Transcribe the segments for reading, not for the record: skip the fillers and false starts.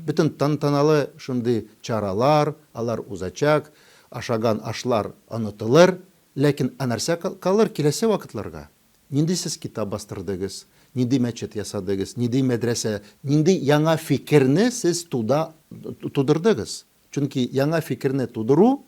Bütün tantanalı şimdi çaralar, alар uzачак, ашаган ашлар онытылыр, ләкин нәрсә калыр киләсе вакытларга? Нинди сез китап бастырдыгыз, нинди мәчет ясадыгыз, нинди мәдрәсә, нинди яңа фикерне сез тудырдыгыз? Чөнки яңа фикерне тудыру,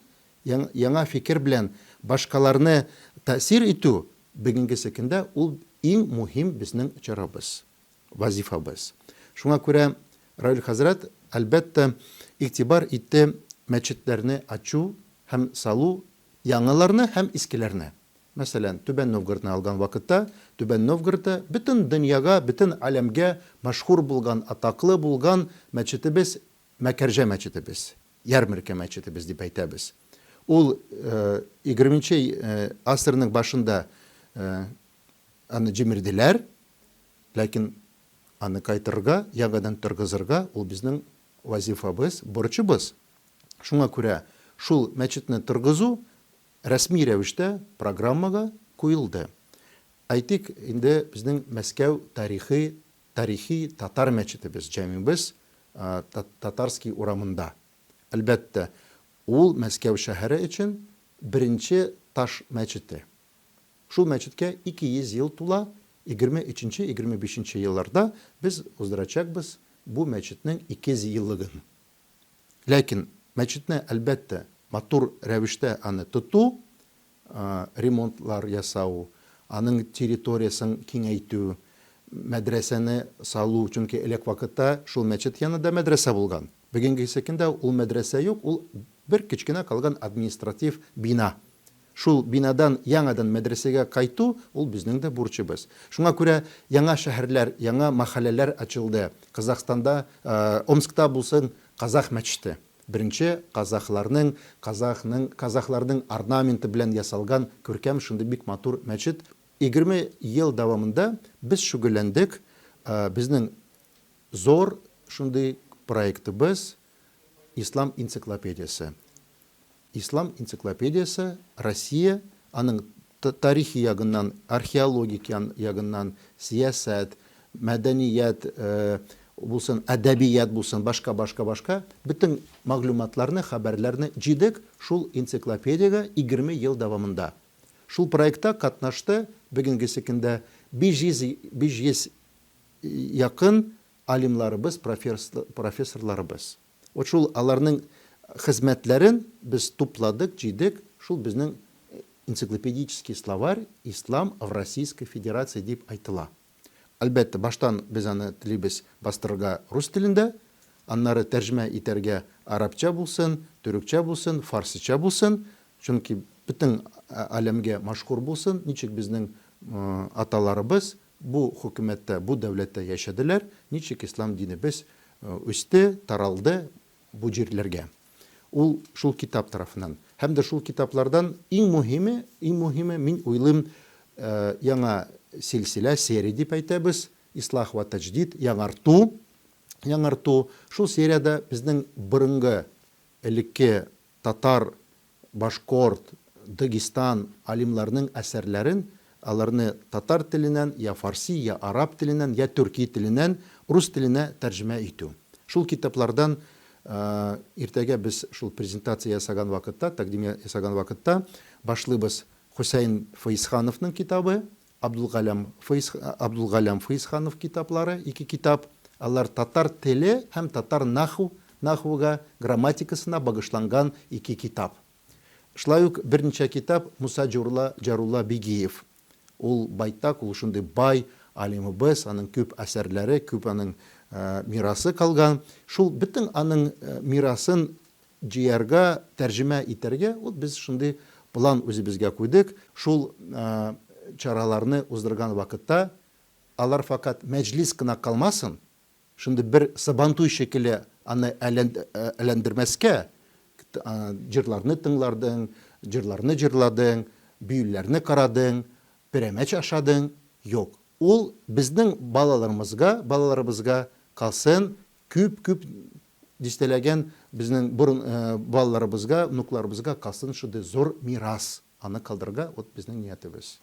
яңа фикер белән башкаларны тәэсир итү бүгенге секендә ул иң мөһим безнең чарабыз, вазифабыз. Шуңа күрә Равил хәзрәт әлбәттә игътибар итте мәчетләрне ачу һәм салу яңаларны һәм искеләрне. Мәсәлән, Түбән Новгородны алган вакытта, Түбән Новгородта бөтен дөньяга, бөтен аләмгә мәшһүр булган, атаклы булган мәчетебез Мәкәрҗә мәчетебез, Ярмәркә мәчетебез дип әйтәбез. Ул 20 асырның башында аны җимерделәр, ләкин аны кайтырга, яңадан торгызырга ул безнең вазифабыз, бурычыбыз. Шуңа күрә шул мәчетне торгызу рәсми рәвештә программага куелды. Әйтик, инде безнең Мәскәү тарихи татар мәчетебез, җәмибез татарский урамында. Әлбәттә, ул Мәскәү шәһәре өчен беренче таш мәчете. Шул мәчеткә 200 ел тула, 23-25 елларда без уздырачакбыз бу мәчетнең 200 еллыгын. Ләкин мәчетне әлбәттә матур рәвештә аны тоту, ремонтлар ясау, аның территориясын киңәйтү, мәдрәсәне салу, чөнки элек вакытта шул мәчет янында мәдрәсә булган. Бүгенге секендә ул мәдрәсә юк, ул бер кичкенә калган административ бина. Шул бинадан яңадан мәдрәсәгә кайту ул безнең дә бурчыбыз. Шуңа күрә яңа шәһәрләр, яңа мәхәлләләр ачылды. Казахстанда, Омскта булсын Казах мәчете. Беренче казахларның орнаменты белән ясалган күркәм шундый бик матур мәчет. 20 ел дәвамында без шөгыльләндек. Безнең зор шундый проектыбыз Ислам энциклопедиясе. Ислам энциклопедиясе Россия, аның тарихи ягыннан, археологик ягыннан, сиясәт, мәдәният булсын, әдәбият булсын, башка, бөтен мәгълүматларны, хәбәрләрне җыйдык шул энциклопедияга 20 ел дәвамында. Шул проектта катнашты бүгенге секендә 500 якын алимларыбыз, профессорларыбыз. Вот шул аларның хезмәтләрен без тупладык, җыйдык, шул безнең энциклопедический словарь «Ислам в Российской Федерации» дип айтыла. Әлбәттә, баштан без аны телибез бастырырга рус телендә, аннары тәрҗемә итәргә арабча булсын, төрекчә булсын, фарсыча булсын, чөнки бөтен аләмгә мәшһүр булсын, ничек безнең аталарыбыз бу хөкүмәттә, бу дәүләттә яшәделәр, ничек ислам динебез үсте, таралды бу җирләргә. Ул шул китап тарафынан. Һәм дә шул китаплардан иң мөһиме мин уйлыйм яңа силсилә, серия дип әйтәбез, ислах ва таҗдид, яңарту. Шул сериядә безнең борынгы элекке татар, башкорт, Дагестан алимларның әсәрләрен, аларны татар теленнән, я фарси, я араб теленнән, я төрки теленнән рус теленә тәрҗемә итү. Шул китаплардан иртәгә без шул презентация ясаган вакытта, тәкъдим ясаган вакытта башлыйбыз Хусейн Фәйсхановның китабы, Абдулгалям Фәйсханов китаплары, 2 китап. Алар татар теле һәм татар нахуга, грамматикасына багышланган 2 китап. Шулай ук берничә китап Муса Җарулла Бигиев. Ул байтак, ул шундый бай алимыбыз, аның күп әсәрләре, күп аның мирасы калган. Шул бөтен аның мирасын җыярга, тәрҗемә итәргә, ул без шундый план үзебезгә куйдык. Шул чараларны уздырган вакытта алар фақат мәҗлис кына калмасын, шундый бер сабантуй шикелле аны әйләндермәскә, җырларны тыңлардың, җырларны җырладың, бөйләрне карадың, перәмәч ашадың. Юк. Ул безнең балаларыбызга калсын, күп дистәләгән безнең балаларыбызга, внукларыбызга калсын шундый зур мирас. Аны калдырга вот безнең ниятебез.